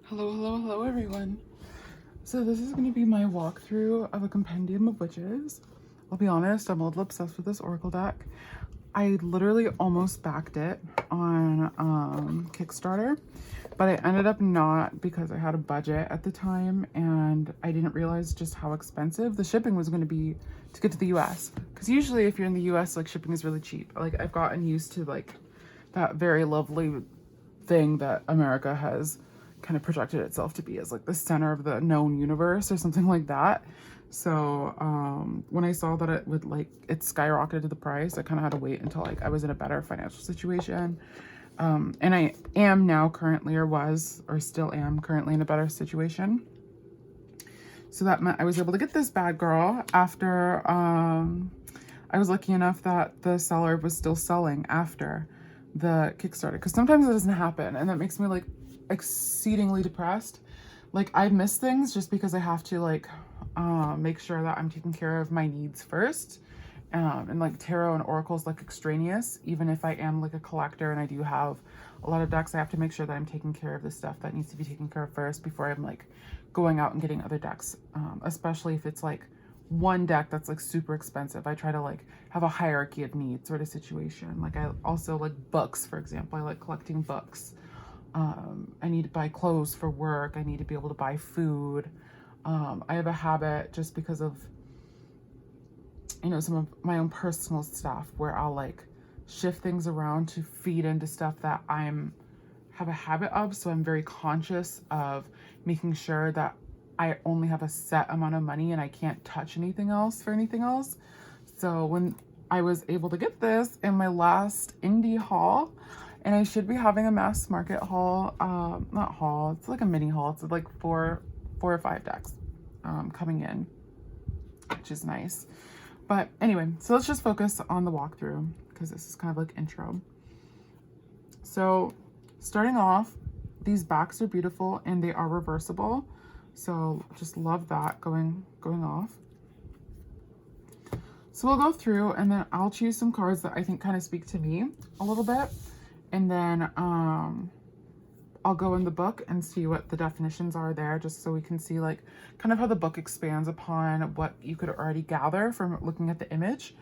Hello everyone. So this is going to be my walkthrough of a Compendium of Witches. I'll be honest, I'm a little obsessed with this Oracle deck. I literally almost backed it on Kickstarter, but I ended up not because I had a budget at the time and I didn't realize just how expensive the shipping was going to be to get to the US. Because usually if you're in the US, like, shipping is really cheap. Like, I've gotten used to like that very lovely thing that America has kind of projected itself to be as like the center of the known universe or something like that. So when I saw that it skyrocketed the price, I kind of had to wait until like I was in a better financial situation. And I am now currently, or still am currently in a better situation. So that meant I was able to get this bad girl after I was lucky enough that the seller was still selling after the Kickstarter, because sometimes it doesn't happen and that makes me like exceedingly depressed. Like, I miss things just because I have to like make sure that I'm taking care of my needs first, and like tarot and oracles like extraneous. Even if I am like a collector and I do have a lot of decks, I have to make sure that I'm taking care of the stuff that needs to be taken care of first before I'm like going out and getting other decks, especially if it's like one deck that's like super expensive. I try to like have a hierarchy of needs sort of situation. Like, I also like books, for example. I like collecting books. I need to buy clothes for work. I need to be able to buy food. I have a habit, just because of, you know, some of my own personal stuff, where I'll like shift things around to feed into stuff that have a habit of. So I'm very conscious of making sure that I only have a set amount of money and I can't touch anything else for anything else. So when I was able to get this in my last indie haul, and I should be having a mass market haul, not haul, it's like a mini haul. It's like four or five decks coming in, which is nice. But anyway, so let's just focus on the walkthrough, because this is kind of like intro. So starting off, these backs are beautiful and they are reversible. So just love that going off. So we'll go through and then I'll choose some cards that I think kind of speak to me a little bit. And then I'll go in the book and see what the definitions are there, just so we can see like kind of how the book expands upon what you could already gather from looking at the image.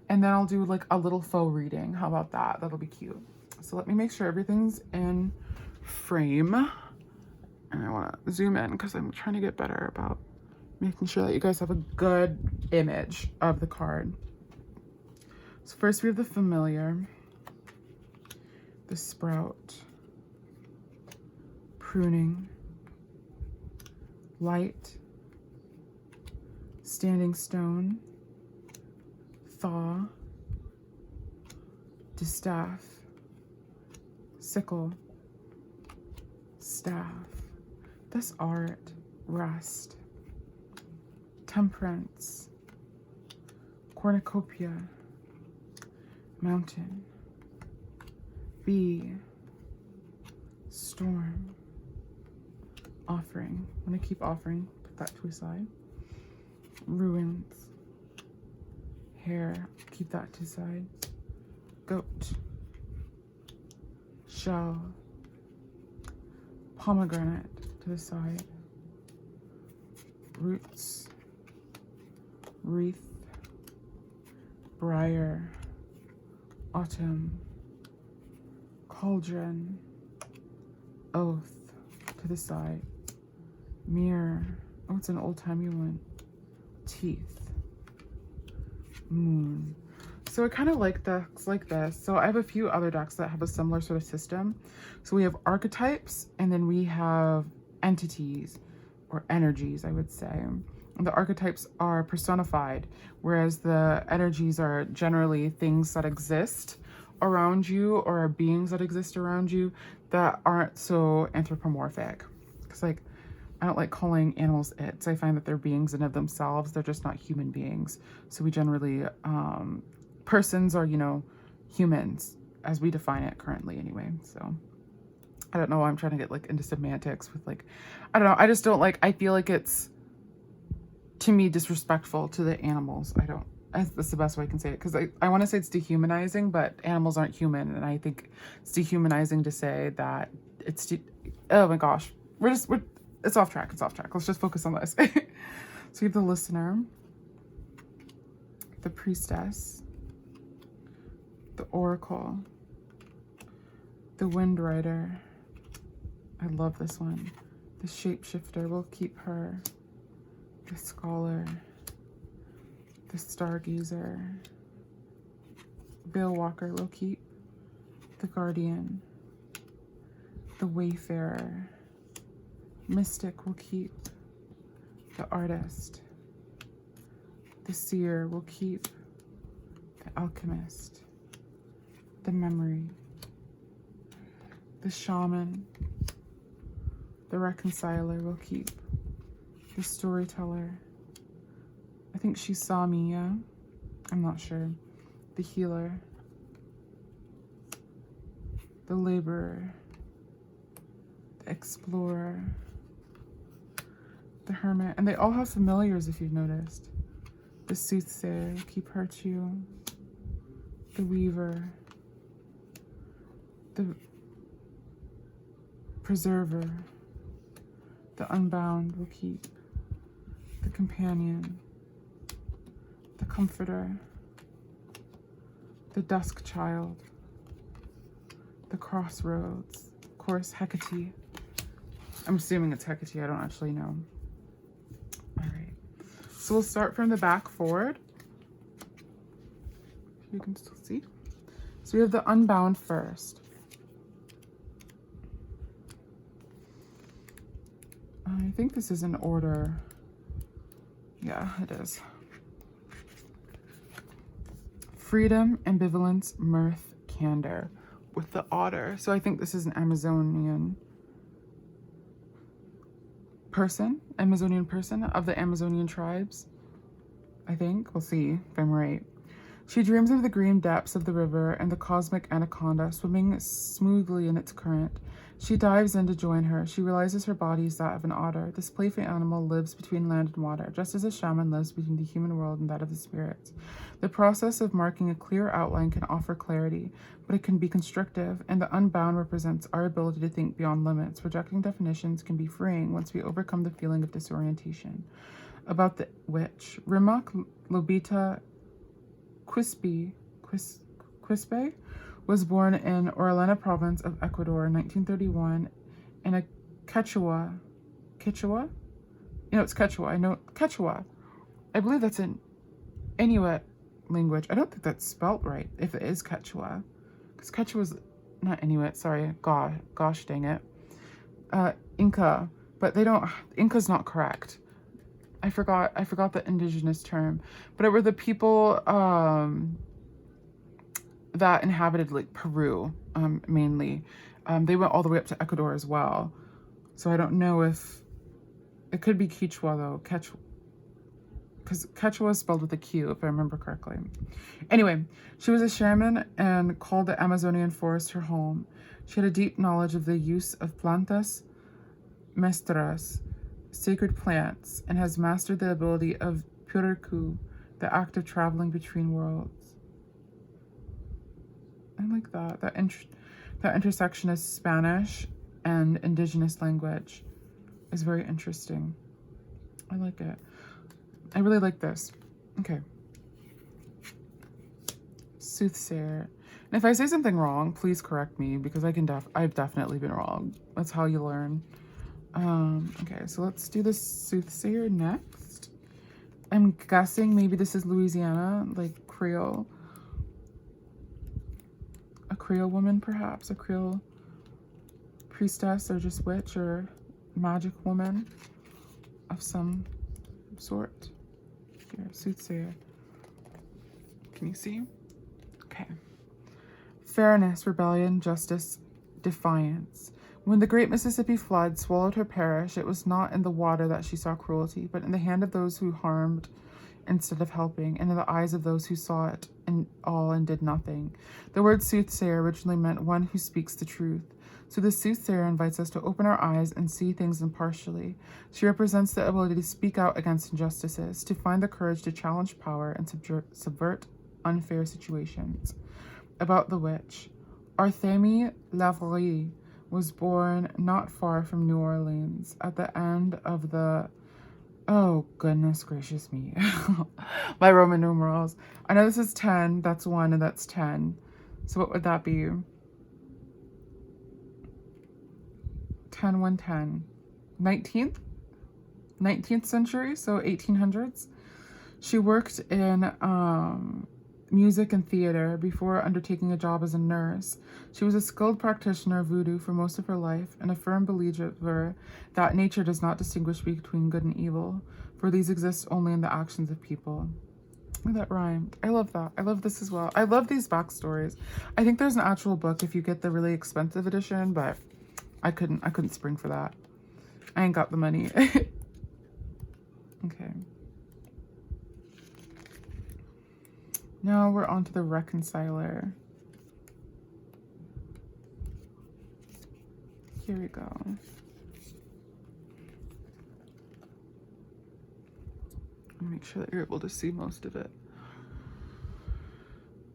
And then I'll do like a little faux reading. How about that? That'll be cute. So let me make sure everything's in frame. And I want to zoom in because I'm trying to get better about making sure that you guys have a good image of the card. So first we have the familiar, the sprout, pruning, light, standing stone, thaw, distaff, sickle, staff, this art, rest, temperance, cornucopia, mountain, bee, storm, offering. I'm gonna keep offering, put that to a side. Ruins, hair, keep that to a side. Goat, shell, pomegranate to the side. Roots, wreath, briar, autumn, cauldron, oath to the side. Mirror, oh, it's an old-timey one. Teeth, moon. So I kind of like decks like this. So I have a few other decks that have a similar sort of system. So we have archetypes, and then we have entities, or energies, I would say. And the archetypes are personified, whereas the energies are generally things that exist around you, or beings that exist around you that aren't so anthropomorphic. Because like, I don't like calling animals its. I find that they're beings in of themselves. They're just not human beings. So we generally, persons are, you know, humans as we define it currently anyway. So I don't know why I'm trying to get like into semantics with like, I don't know. I just don't like, I feel like it's, to me, disrespectful to the animals. That's the best way I can say it. Because I want to say it's dehumanizing, but animals aren't human. And I think it's dehumanizing to say that it's, oh my gosh, It's off track. It's off track. Let's just focus on this. So you have the Listener, the Priestess, the Oracle, the Wind Rider. I love this one. The Shapeshifter will keep her. The Scholar, the Stargazer, Veilwalker will keep. The Guardian, the Wayfarer, Mystic will keep. The Artist, the Seer will keep. The Alchemist, the Memory, the Shaman, the Reconciler will keep. The Storyteller, I think she saw me, yeah? I'm not sure. The Healer, the Laborer, the Explorer, the Hermit, and they all have familiars if you've noticed. The Soothsayer, keep her too. The Weaver, the Preserver, the Unbound will keep. The Companion, the Comforter, the Dusk Child, the Crossroads, of course, Hecate. I'm assuming it's Hecate, I don't actually know. All right, so we'll start from the back forward. You can still see. So we have the Unbound first. I think this is in order. Yeah, it is. Freedom, ambivalence, mirth, candor with the otter. So I think this is an Amazonian person of the Amazonian tribes. I think. We'll see if I'm right. She dreams of the green depths of the river and the cosmic anaconda swimming smoothly in its current. She dives in to join her. She realizes her body is that of an otter. This playful animal lives between land and water, just as a shaman lives between the human world and that of the spirits. The process of marking a clear outline can offer clarity, but it can be constrictive, and the Unbound represents our ability to think beyond limits. Rejecting definitions can be freeing once we overcome the feeling of disorientation. About the witch, Rimak Lobita Quispe was born in Orellana province of Ecuador in 1931 in a Quechua? It's Quechua. I know Quechua. I believe that's an Inuit language. I don't think that's spelt right, if it is Quechua. Because Quechua's not Inuit, sorry. Gosh dang it. Inca. But they don't, Inca's not correct. I forgot the indigenous term. But it were the people, that inhabited like Peru, mainly. They went all the way up to Ecuador as well. So I don't know if it could be Quechua though. Because Quechua is spelled with a Q, if I remember correctly. Anyway, she was a shaman and called the Amazonian forest her home. She had a deep knowledge of the use of plantas maestras, sacred plants, and has mastered the ability of puriku, the act of traveling between worlds. I like that. That intersection of Spanish and indigenous language is very interesting. I like it. I really like this. Okay. Soothsayer. And if I say something wrong, please correct me, because I've definitely been wrong. That's how you learn. Okay, so let's do the Soothsayer next. I'm guessing maybe this is Louisiana, like Creole. A Creole woman, perhaps. A Creole priestess, or just witch, or magic woman of some sort. Here, Soothsayer. Can you see? Okay. Fairness, rebellion, justice, defiance. When the great Mississippi flood swallowed her parish, it was not in the water that she saw cruelty, but in the hand of those who harmed instead of helping, and in the eyes of those who saw it in all and did nothing. The word soothsayer originally meant one who speaks the truth. So the soothsayer invites us to open our eyes and see things impartially. She represents the ability to speak out against injustices, to find the courage to challenge power and subvert unfair situations. About the witch. Arthemi Lavrie was born not far from New Orleans at the end of the... Oh, goodness gracious me. My Roman numerals. I know this is 10. That's 1 and that's 10. So what would that be? 10, 1, 10. 19th? 19th century, so 1800s. She worked in music and theater before undertaking a job as a nurse. She was a skilled practitioner of voodoo for most of her life and a firm believer that nature does not distinguish between good and evil, for these exist only in the actions of people. Oh, that rhymed. I love that. I love this as well. I love these backstories. I think there's an actual book if you get the really expensive edition, but I couldn't spring for that. I ain't got the money. Okay. Now we're on to the Reconciler. Here we go. Make sure that you're able to see most of it.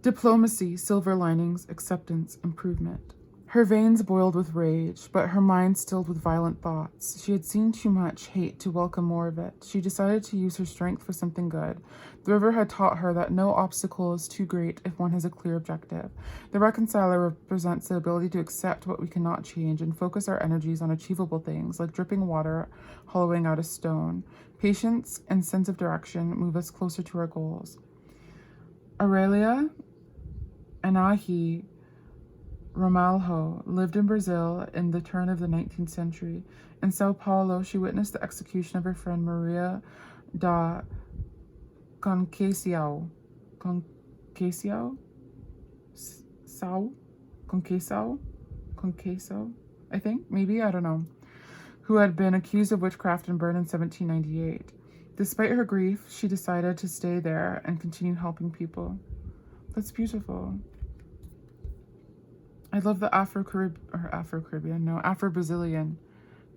Diplomacy, silver linings, acceptance, improvement. Her veins boiled with rage, but her mind stilled with violent thoughts. She had seen too much hate to welcome more of it. She decided to use her strength for something good. The river had taught her that no obstacle is too great if one has a clear objective. The Reconciler represents the ability to accept what we cannot change and focus our energies on achievable things, like dripping water, hollowing out a stone. Patience and sense of direction move us closer to our goals. Aurelia Anahi Ramalho lived in Brazil in the turn of the 19th century. In Sao Paulo, she witnessed the execution of her friend Maria da Conceição, I think, maybe, I don't know, who had been accused of witchcraft and burned in 1798. Despite her grief, she decided to stay there and continue helping people. That's beautiful. I love the Afro-Brazilian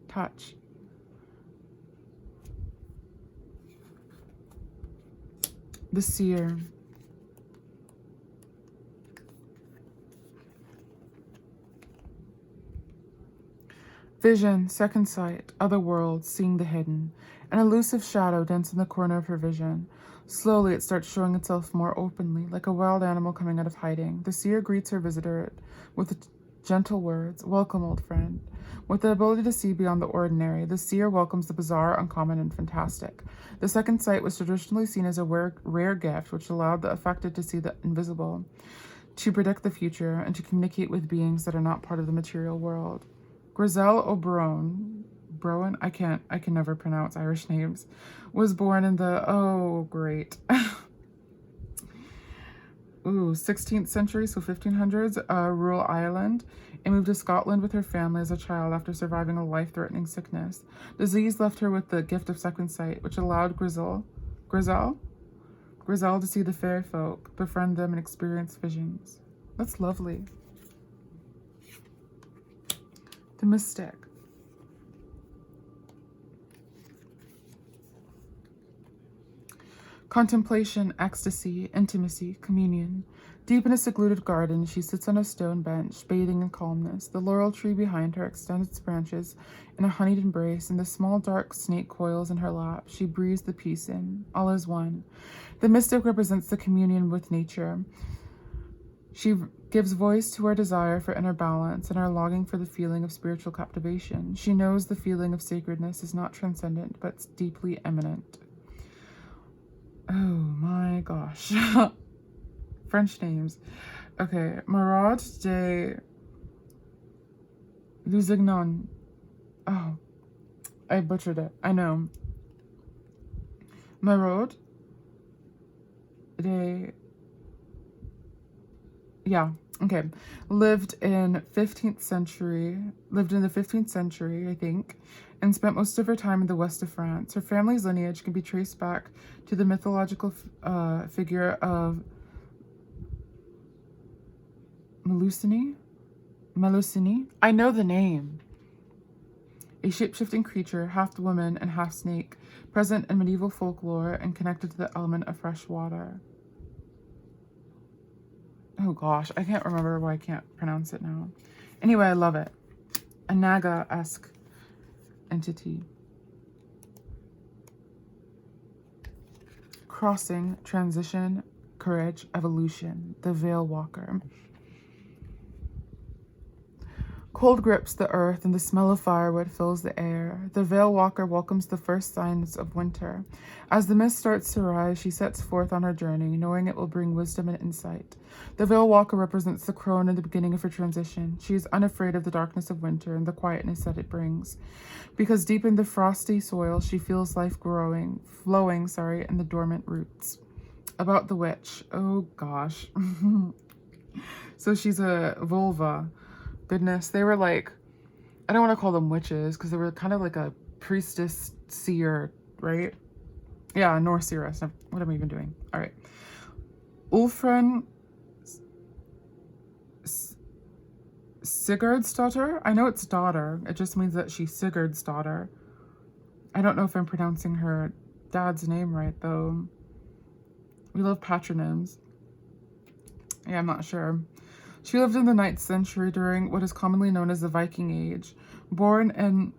touch. The Seer. Vision, second sight, other worlds, seeing the hidden. An elusive shadow dents in the corner of her vision. Slowly, it starts showing itself more openly, like a wild animal coming out of hiding. The Seer greets her visitor with gentle words, "Welcome, old friend." With the ability to see beyond the ordinary, the Seer welcomes the bizarre, uncommon, and fantastic. The second sight was traditionally seen as a rare gift, which allowed the affected to see the invisible, to predict the future, and to communicate with beings that are not part of the material world. Grizel O'Brien, I can never pronounce Irish names, was born in the, 16th century, so 1500s, rural Ireland, and moved to Scotland with her family as a child after surviving a life-threatening sickness. Disease left her with the gift of second sight, which allowed Grizel to see the fairy folk, befriend them, and experience visions. That's lovely. The Mystic. Contemplation, ecstasy, intimacy, communion. Deep in a secluded garden, she sits on a stone bench, bathing in calmness. The laurel tree behind her extends its branches in a honeyed embrace, and the small dark snake coils in her lap. She breathes the peace in. All is one. The mystic represents the communion with nature. She gives voice to our desire for inner balance and our longing for the feeling of spiritual captivation. She knows the feeling of sacredness is not transcendent, but deeply immanent. Oh my gosh. French names. Okay. Maraude de Lusignan. Oh, I butchered it. I know. Maraude de... Yeah, okay. Lived in the 15th century, I think, and spent most of her time in the west of France. Her family's lineage can be traced back to the mythological figure of Melusine. I know the name. A shape-shifting creature, half woman and half snake, present in medieval folklore and connected to the element of fresh water. Oh gosh, I can't remember why I can't pronounce it now. Anyway, I love it. a Naga-esque entity. Crossing, transition, courage, evolution, the Veil Walker. Cold grips the earth and the smell of firewood fills the air. The Veil Walker welcomes the first signs of winter. As the mist starts to rise, she sets forth on her journey, knowing it will bring wisdom and insight. The Veil Walker represents the crone in the beginning of her transition. She is unafraid of the darkness of winter and the quietness that it brings. Because deep in the frosty soil, she feels life flowing, in the dormant roots. About the witch. Oh, gosh. So she's a vulva. Goodness, they were like, I don't want to call them witches because they were kind of like a priestess seer, right? Yeah, Norse seeress. What am I even doing? All right. Ulfrun Sigurd's daughter? I know it's daughter. It just means that she's Sigurd's daughter. I don't know if I'm pronouncing her dad's name right, though. We love patronyms. Yeah, I'm not sure. She lived in the 9th century during what is commonly known as the Viking Age. Born in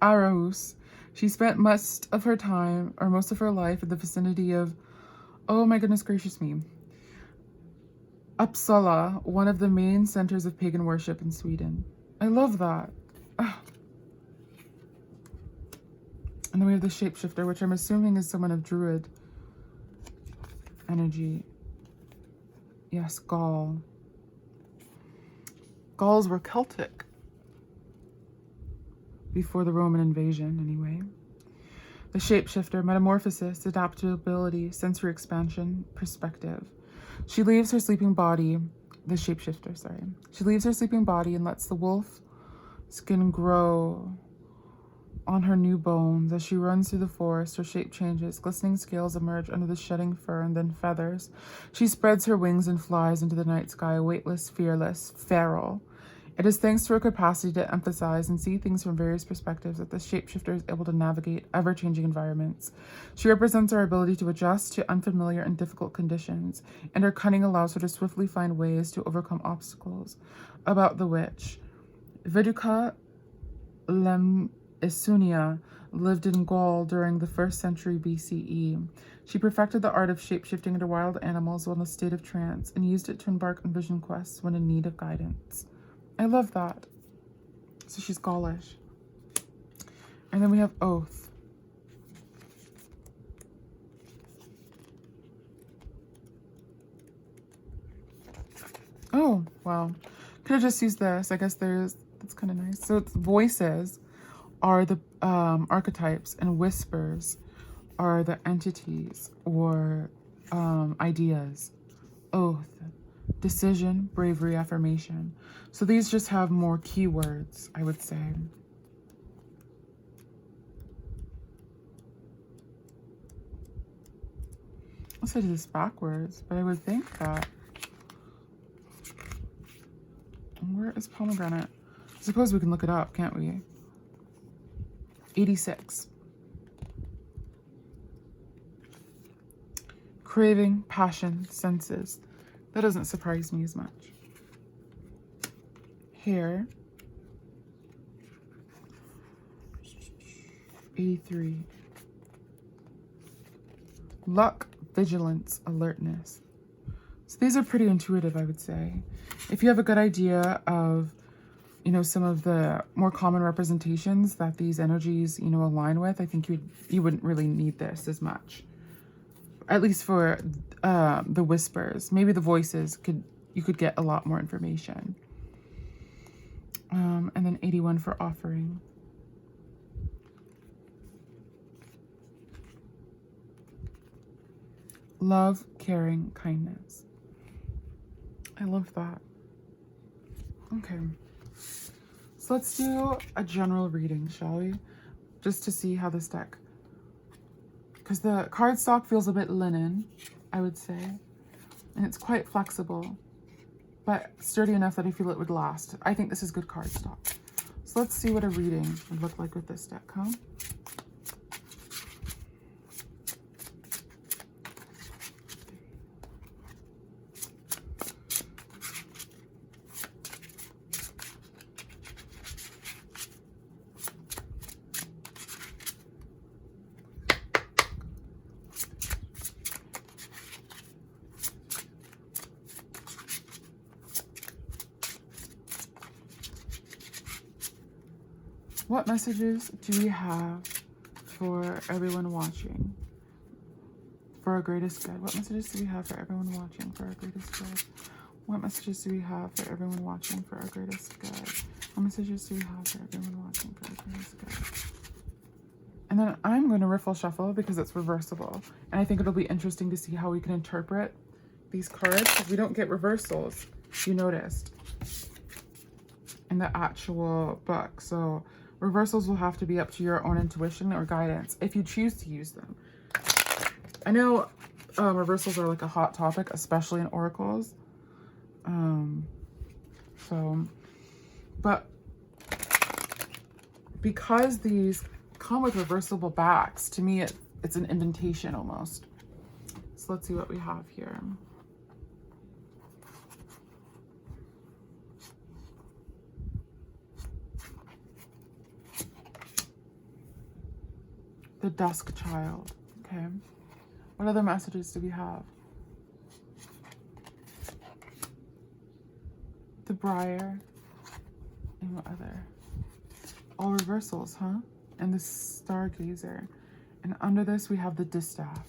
Aarhus, she spent most of her life in the vicinity of, oh my goodness gracious me, Uppsala, one of the main centers of pagan worship in Sweden. I love that. Ugh. And then we have the Shapeshifter, which I'm assuming is someone of Druid energy. Yes, Gaul. Gauls were Celtic. Before the Roman invasion, anyway. The Shapeshifter, metamorphosis, adaptability, sensory expansion, perspective. She leaves her sleeping body, the Shapeshifter, sorry. She leaves her sleeping body and lets the wolf skin grow on her new bones. As she runs through the forest, her shape changes. Glistening scales emerge under the shedding fur and then feathers. She spreads her wings and flies into the night sky, weightless, fearless, feral. It is thanks to her capacity to emphasize and see things from various perspectives that the Shapeshifter is able to navigate ever-changing environments. She represents our ability to adjust to unfamiliar and difficult conditions, and her cunning allows her to swiftly find ways to overcome obstacles. About the witch. Viduka Isunia lived in Gaul during the 1st century BCE. She perfected the art of shapeshifting into wild animals while in a state of trance and used it to embark on vision quests when in need of guidance. I love that. So she's Gaulish. And then we have Oath. Oh, wow. Could have just used this. I guess that's kind of nice. So it's voices are the archetypes, and whispers are the entities or ideas. Oath, decision, bravery, affirmation. So these just have more keywords, I would say. Let's do this backwards, but I would think that. Where is pomegranate? I suppose we can look it up, can't we? 86. Craving, passion, senses. That doesn't surprise me as much. Hair. 83. Luck, vigilance, alertness. So these are pretty intuitive, I would say. If you have a good idea of, you know, some of the more common representations that these energies, you know, align with, I think you wouldn't really need this as much. At least for the whispers. Maybe the voices you could get a lot more information. And then 81 for offering. Love, caring, kindness. I love that. Okay. So let's do a general reading, shall we? Just to see how this deck... Because the cardstock feels a bit linen, I would say. And it's quite flexible, but sturdy enough that I feel it would last. I think this is good cardstock. So let's see what a reading would look like with this deck, huh? What messages do we have for everyone watching? For our greatest good. What messages do we have for everyone watching for our greatest good? What messages do we have for everyone watching for our greatest good? What messages do we have for everyone watching for our greatest good? And then I'm going to riffle shuffle because it's reversible. And I think it'll be interesting to see how we can interpret these cards, because we don't get reversals, you noticed, in the actual book. So reversals will have to be up to your own intuition or guidance if you choose to use them. I know reversals are like a hot topic, especially in oracles. But because these come with reversible backs, to me it's an invitation almost. So let's see what we have here. The Dusk Child. Okay. What other messages do we have? The Briar. And what other? All reversals, huh? And the Stargazer. And under this we have the Distaff.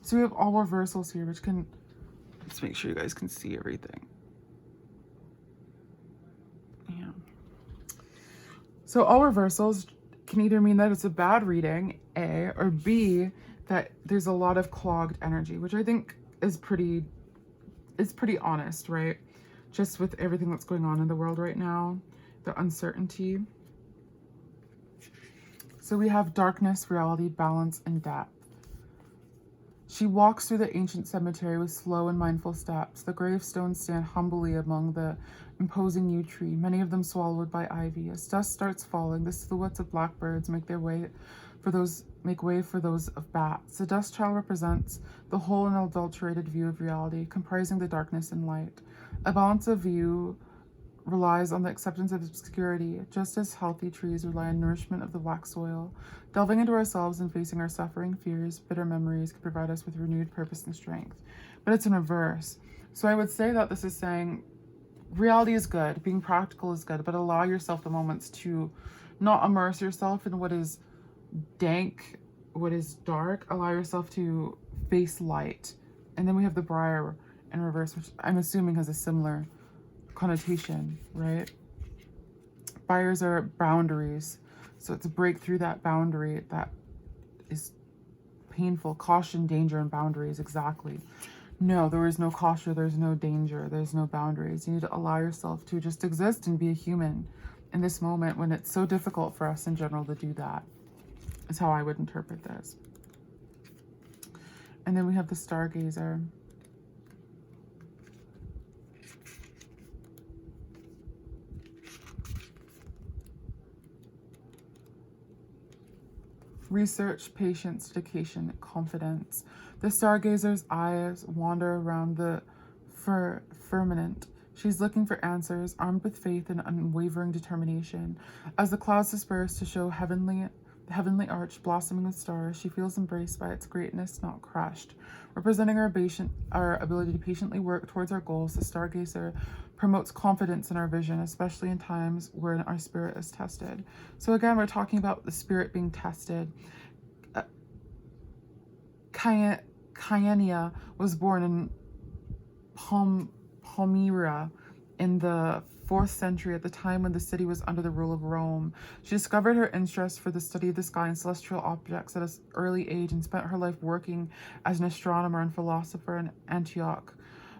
So we have all reversals here, which can... Let's make sure you guys can see everything. Yeah. So all reversals can either mean that it's a bad reading, A, or B, that there's a lot of clogged energy, which I think is pretty honest, right? Just with everything that's going on in the world right now, the uncertainty. So we have darkness, reality, balance, and depth. She walks through the ancient cemetery with slow and mindful steps. The gravestones stand humbly among the imposing yew tree, many of them swallowed by ivy. As dusk starts falling, the silhouettes of blackbirds make way for those of bats. The Dusk Child represents the whole and unadulterated view of reality, comprising the darkness and light. A balance of view relies on the acceptance of obscurity, just as healthy trees rely on nourishment of the black soil. Delving into ourselves and facing our suffering, fears, bitter memories can provide us with renewed purpose and strength. But it's in reverse. So I would say that this is saying reality is good, being practical is good, but allow yourself the moments to not immerse yourself in what is dank, what is dark. Allow yourself to face light. And then we have the Briar in reverse, which I'm assuming has a similar connotation, right? Briars are boundaries. So it's a break through that boundary that is painful. Caution, danger, and boundaries, exactly. No, there is no caution, there's no danger, there's no boundaries. You need to allow yourself to just exist and be a human in this moment when it's so difficult for us in general to do that, is how I would interpret this. And then we have the Stargazer. Research, patience, dedication, confidence. The Stargazer's eyes wander around the firmament. She's looking for answers, armed with faith and unwavering determination. As the clouds disperse to show the heavenly arch blossoming with stars, she feels embraced by its greatness, not crushed. Representing our ability to patiently work towards our goals, the Stargazer promotes confidence in our vision, especially in times where our spirit is tested. So again, we're talking about the spirit being tested. Kayania was born in Palmyra in the 4th century, at the time when the city was under the rule of Rome. She discovered her interest for the study of the sky and celestial objects at an early age and spent her life working as an astronomer and philosopher in Antioch.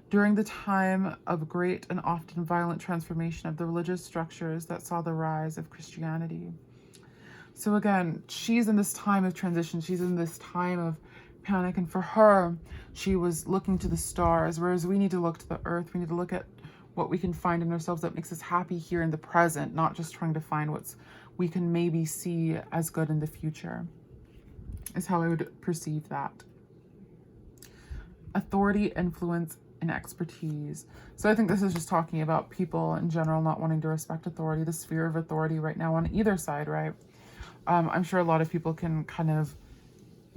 During the time of great and often violent transformation of the religious structures that saw the rise of Christianity. So again, she's in this time of transition. She's in this time of panic. And for her, she was looking to the stars, whereas we need to look to the earth. We need to look at what we can find in ourselves that makes us happy here in the present, not just trying to find we can maybe see as good in the future, is how I would perceive that. Authority, influence, and expertise. So I think this is just talking about people in general not wanting to respect authority, the sphere of authority right now on either side, right? I'm sure a lot of people can kind of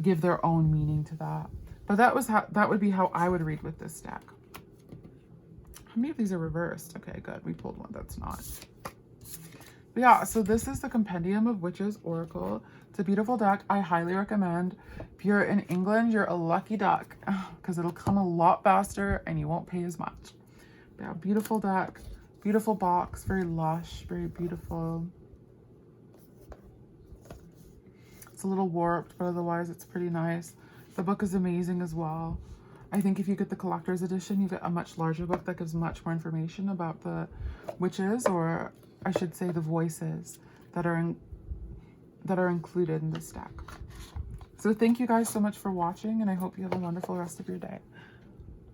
give their own meaning to that. But that would be how I would read with this deck. How many of these are reversed? Okay, good. We pulled one that's not. But yeah, so this is the Compendium of Witches Oracle. It's a beautiful deck. I highly recommend. If you're in England, you're a lucky duck because it'll come a lot faster and you won't pay as much. But yeah, beautiful deck, beautiful box, very lush, very beautiful. It's a little warped, but otherwise it's pretty nice. The book is amazing as well. I think if you get the collector's edition, you get a much larger book that gives much more information about the witches, or I should say the voices that are included in this deck. So thank you guys so much for watching, and I hope you have a wonderful rest of your day.